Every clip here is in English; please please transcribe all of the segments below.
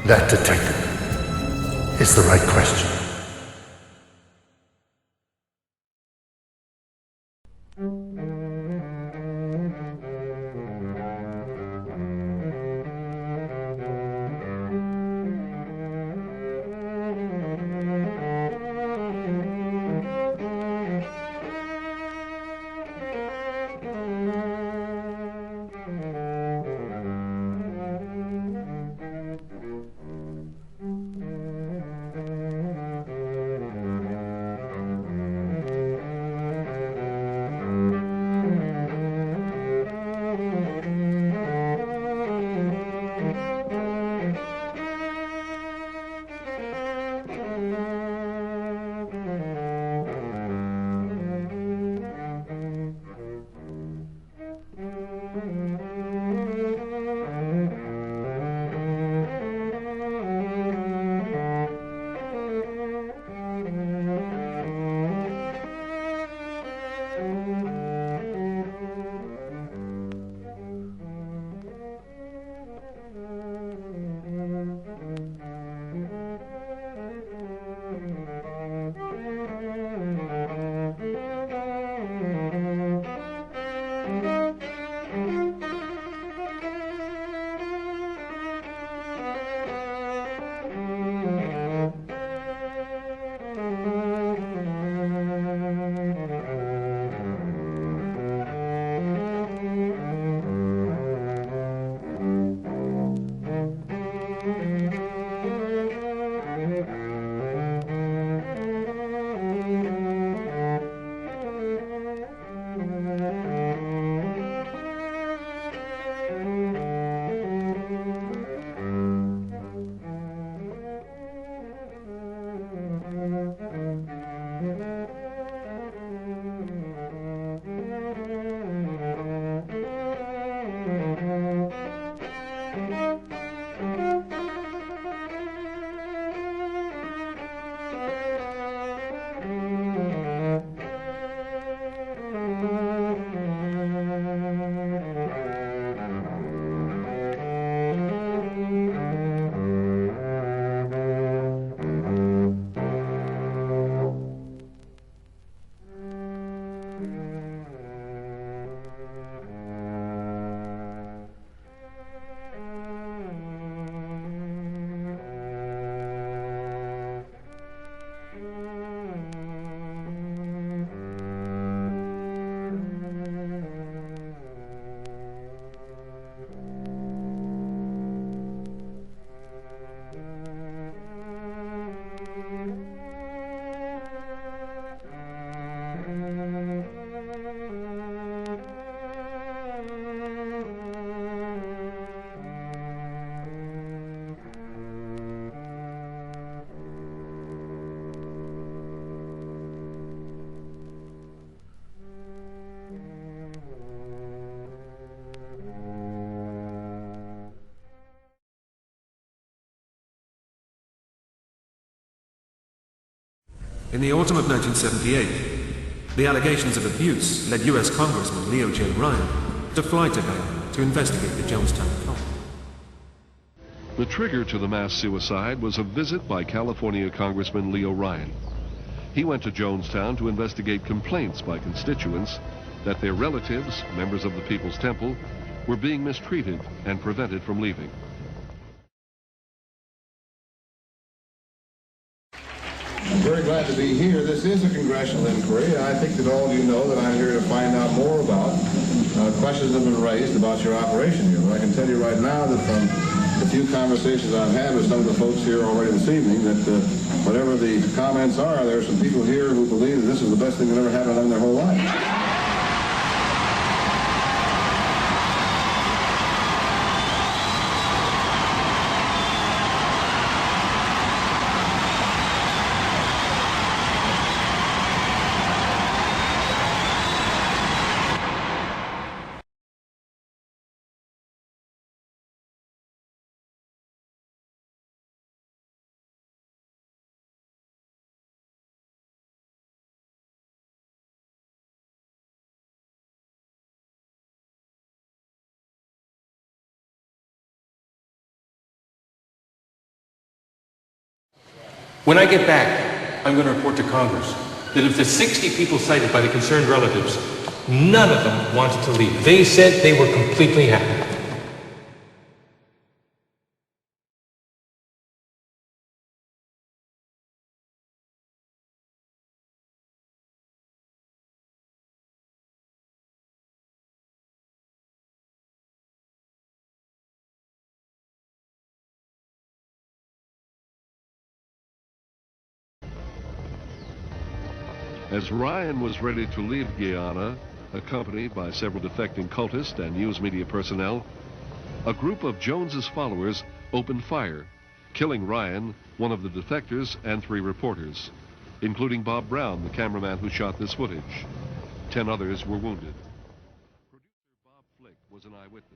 That, detective, is the right question. In the autumn of 1978, the allegations of abuse led U.S. Congressman Leo J. Ryan to fly to Vail to investigate the Jonestown cult. The trigger to the mass suicide was a visit by California Congressman Leo Ryan. He went to Jonestown to investigate complaints by constituents that their relatives, members of the People's Temple, were being mistreated and prevented from leaving. I'm very glad to be here. This is a congressional inquiry. I think that all of you know that I'm here to find out more about questions that have been raised about your operation here. But I can tell you right now that from the few conversations I've had with some of the folks here already this evening, that whatever the comments are, there are some people here who believe that this is the best thing that ever happened in their whole life. When I get back, I'm going to report to Congress that of the 60 people cited by the concerned relatives, none of them wanted to leave. They said they were completely happy. As Ryan was ready to leave Guyana, accompanied by several defecting cultists and news media personnel, a group of Jones's followers opened fire, killing Ryan, one of the defectors, and 3 reporters, including Bob Brown, the cameraman who shot this footage. 10 others were wounded. Producer Bob Flick was an eyewitness.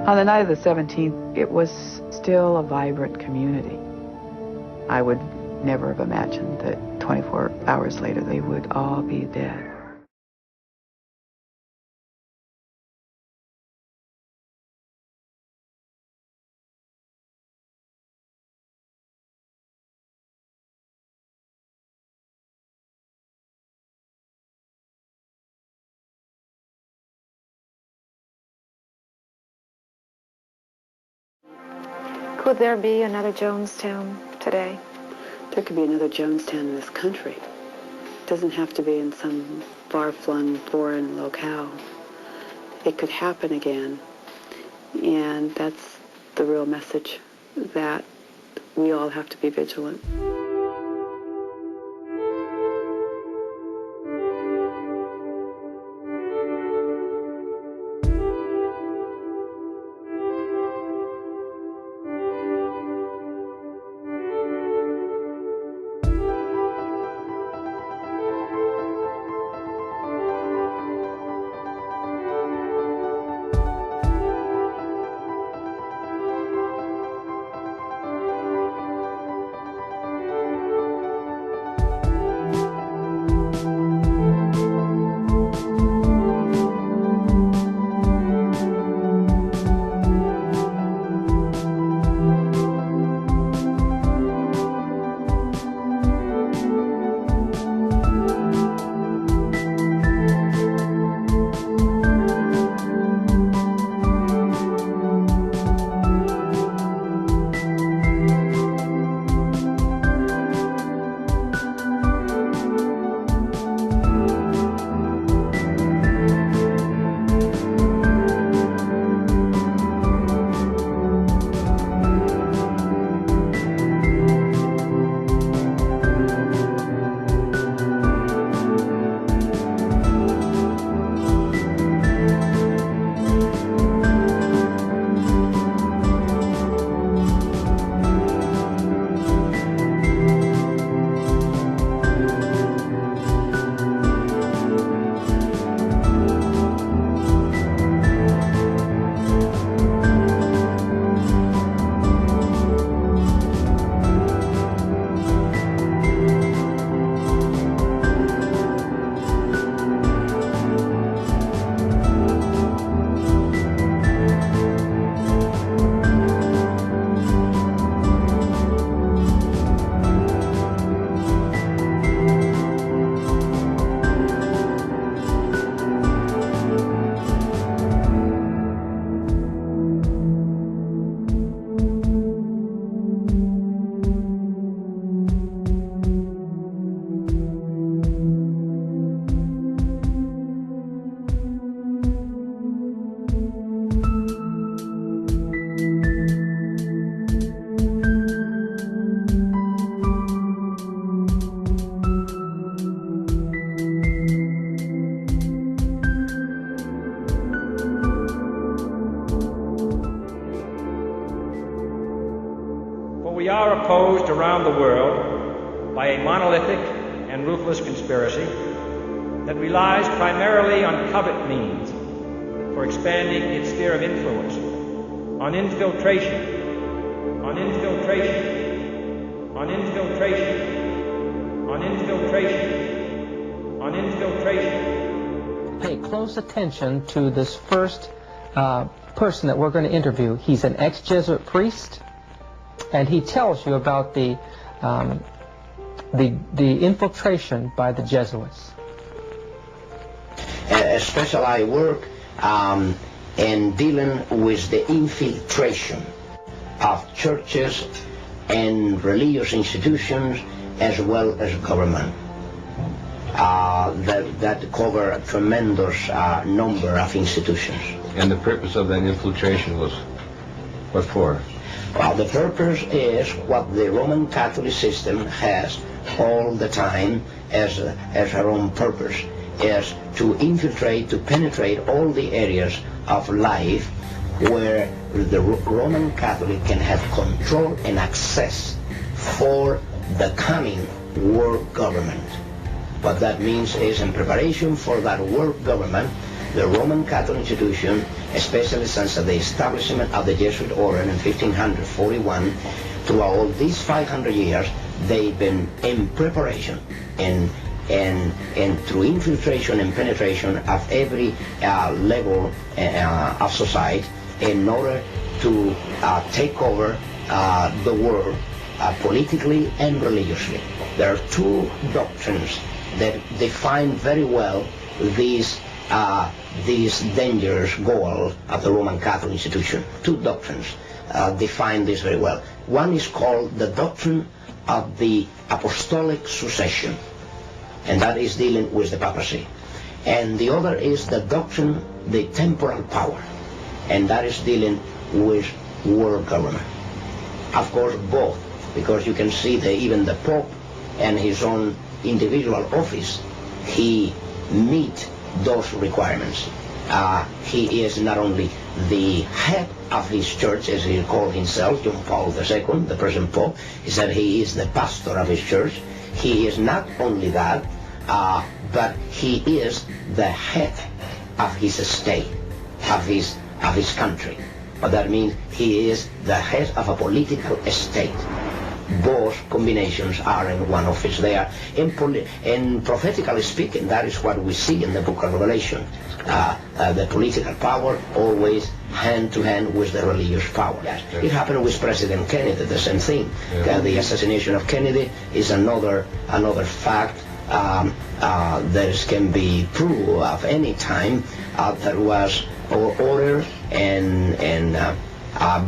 On the night of the 17th, it was still a vibrant community. I would never have imagined that 24 hours later they would all be dead. Could there be another Jonestown today? There could be another Jonestown in this country. It doesn't have to be in some far-flung foreign locale. It could happen again. And that's the real message, that we all have to be vigilant. We are opposed around the world by a monolithic and ruthless conspiracy that relies primarily on covert means for expanding its sphere of influence, on infiltration, on infiltration, on infiltration, on infiltration, on infiltration. Pay close attention to this first person that we're going to interview, he's an ex-Jesuit priest, and he tells you about the infiltration by the Jesuits. Especially I work in dealing with the infiltration of churches and religious institutions as well as government. That cover a tremendous number of institutions. And the purpose of that infiltration was what for? Well, the purpose is what the Roman Catholic system has all the time as her own purpose, is to infiltrate, to penetrate all the areas of life where the Roman Catholic can have control and access for the coming world government. What that means is, in preparation for that world government, the Roman Catholic institution, especially since the establishment of the Jesuit order in 1541, throughout all these 500 years, they've been in preparation and through infiltration and penetration of every level of society in order to take over the world politically and religiously. There are two doctrines that define very well these dangerous goal of the Roman Catholic institution. Two doctrines define this very well. One is called the doctrine of the apostolic succession, and that is dealing with the papacy. And the other is the doctrine, the temporal power, and that is dealing with world government. Of course, both, because you can see that even the Pope and his own individual office, he meet those requirements. He is not only the head of his church, as he called himself, John Paul II, the present Pope. He said he is the pastor of his church. He is not only that, but he is the head of his state, of his country. What that means, he is the head of a political state. Both combinations are in one office there. And prophetically speaking, that is what we see in the book of Revelation. The political power always hand to hand with the religious power. It happened with President Kennedy, the same thing. The assassination of Kennedy is another fact that can be proved of any time that was ordered and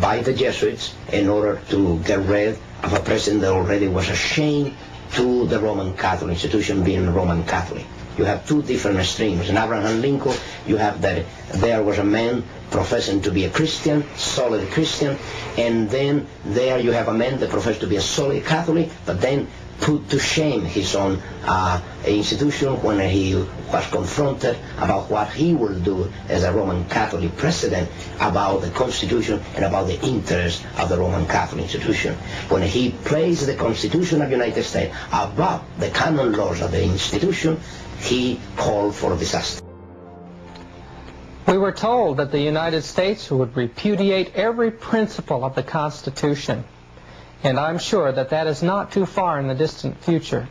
by the Jesuits in order to get rid of a president that already was ashamed to the Roman Catholic institution, being Roman Catholic. You have two different extremes. In Abraham Lincoln, you have that there was a man professing to be a Christian, solid Christian, and then there you have a man that professed to be a solid Catholic, but then put to shame his own institution when he was confronted about what he will do as a Roman Catholic president about the Constitution and about the interests of the Roman Catholic institution. When he placed the Constitution of the United States above the canon laws of the institution, he called for disaster. We were told that the United States would repudiate every principle of the Constitution. And I'm sure that that is not too far in the distant future.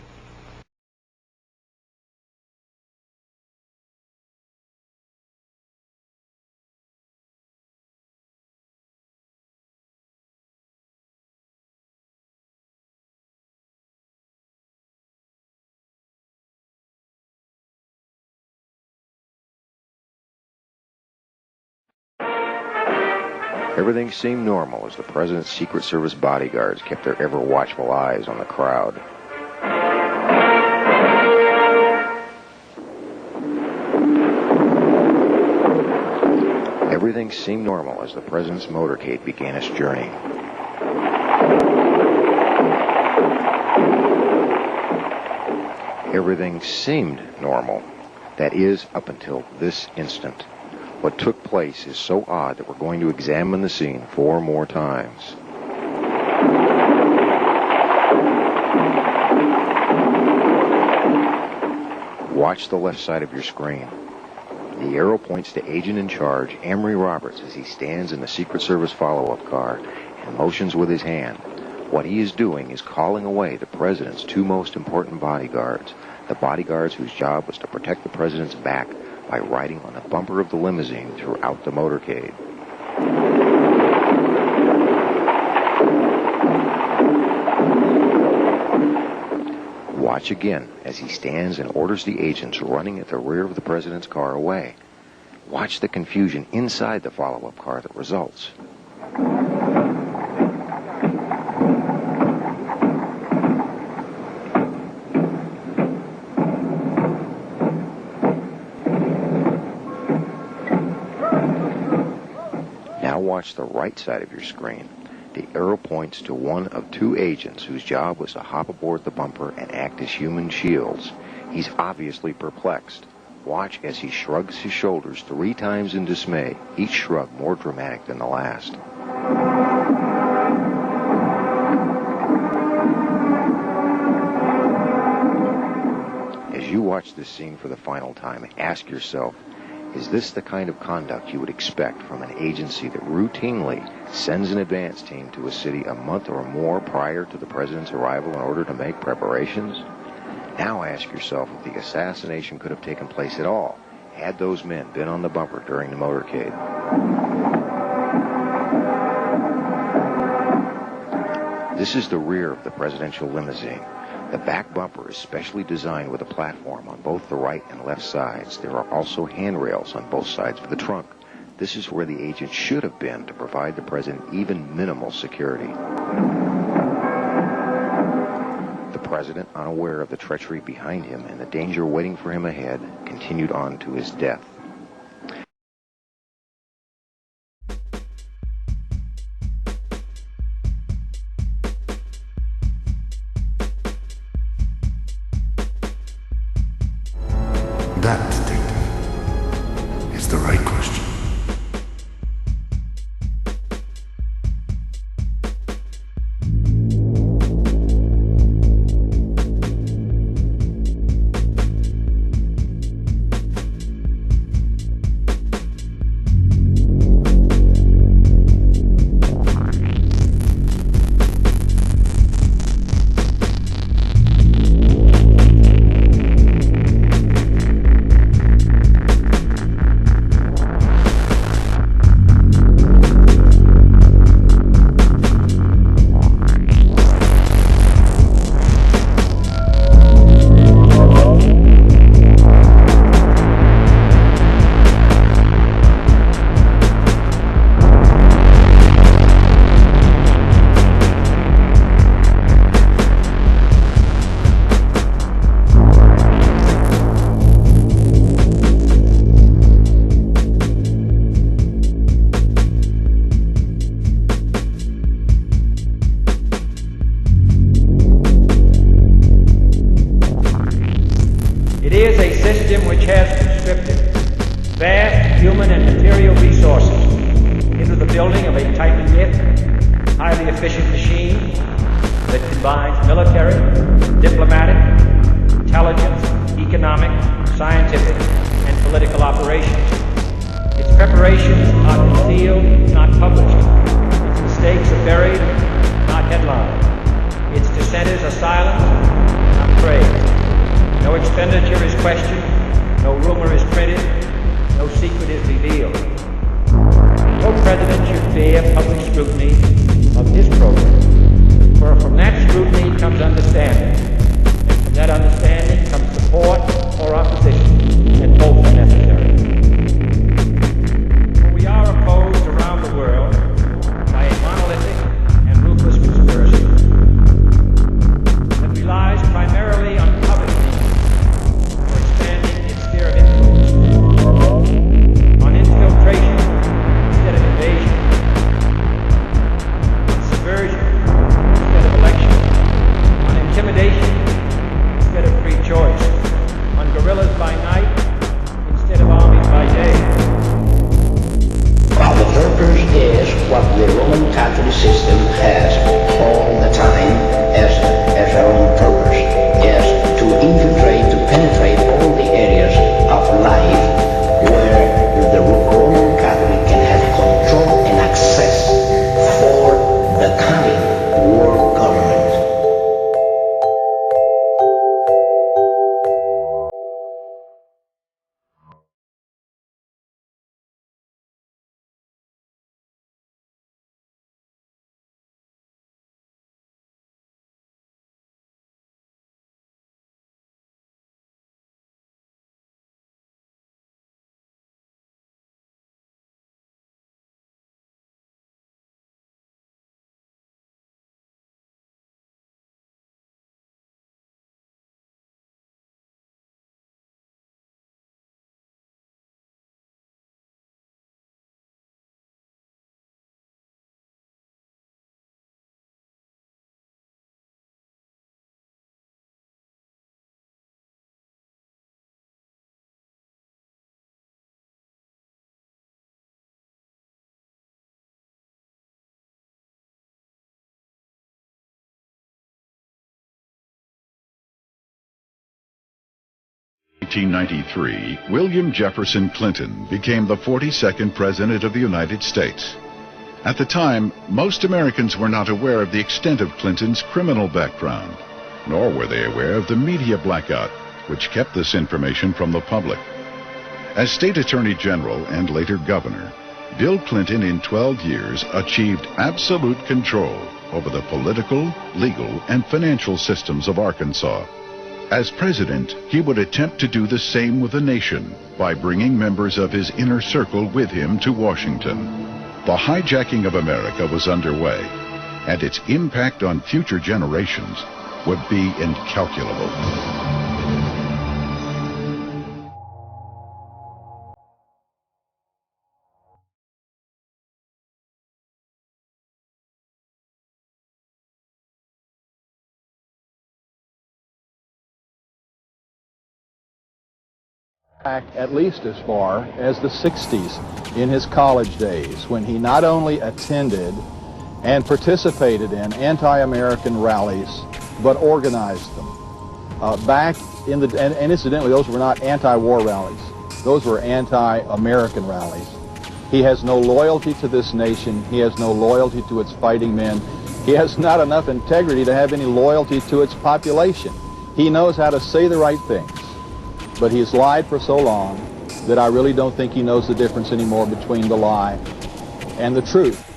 Everything seemed normal as the President's Secret Service bodyguards kept their ever-watchful eyes on the crowd. Everything seemed normal as the President's motorcade began its journey. Everything seemed normal. That is, up until this instant. What took place is so odd that we're going to examine the scene 4 more times. Watch the left side of your screen. The arrow points to Agent in Charge, Emory Roberts, as he stands in the Secret Service follow-up car and motions with his hand. What he is doing is calling away the President's 2 most important bodyguards, the bodyguards whose job was to protect the President's back by riding on the bumper of the limousine throughout the motorcade. Watch again as he stands and orders the agents running at the rear of the president's car away. Watch the confusion inside the follow-up car that results. Now watch the right side of your screen. The arrow points to one of two agents whose job was to hop aboard the bumper and act as human shields. He's obviously perplexed. Watch as he shrugs his shoulders 3 times in dismay, each shrug more dramatic than the last. As you watch this scene for the final time, ask yourself, is this the kind of conduct you would expect from an agency that routinely sends an advance team to a city a month or more prior to the president's arrival in order to make preparations? Now ask yourself if the assassination could have taken place at all had those men been on the bumper during the motorcade. This is the rear of the presidential limousine. The back bumper is specially designed with a platform on both the right and left sides. There are also handrails on both sides of the trunk. This is where the agent should have been to provide the president even minimal security. The president, unaware of the treachery behind him and the danger waiting for him ahead, continued on to his death. That, detective, is the right question. Which has conscripted vast human and material resources into the building of a tightly knit, highly efficient machine that combines military, diplomatic, intelligence, economic, scientific, and political operations. Its preparations are concealed, not published. Its mistakes are buried, not headlined. Its dissenters are silenced, not praised. No expenditure is questioned. No rumor is printed, no secret is revealed. No president should fear public scrutiny of his program, for from that scrutiny comes understanding, and from that understanding comes support or opposition, and both are necessary. For we are opposed around the world by a monolithic and ruthless conspiracy that relies primarily on covert means for expanding sphere of influence, on infiltration instead of invasion, on subversion instead of election, on intimidation instead of free choice. 1993, William Jefferson Clinton became the 42nd President of the United States. At the time, most Americans were not aware of the extent of Clinton's criminal background, nor were they aware of the media blackout, which kept this information from the public. As State Attorney General and later Governor, Bill Clinton in 12 years achieved absolute control over the political, legal, and financial systems of Arkansas. As president, he would attempt to do the same with the nation by bringing members of his inner circle with him to Washington. The hijacking of America was underway, and its impact on future generations would be incalculable. Back at least as far as the 60s in his college days, when he not only attended and participated in anti-American rallies, but organized them. And incidentally, those were not anti-war rallies. Those were anti-American rallies. He has no loyalty to this nation. He has no loyalty to its fighting men. He has not enough integrity to have any loyalty to its population. He knows how to say the right things, but he has lied for so long that I really don't think he knows the difference anymore between the lie and the truth.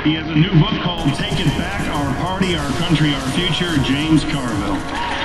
He has a new book called Take It Back, Our Party, Our Country, Our Future, James Carville.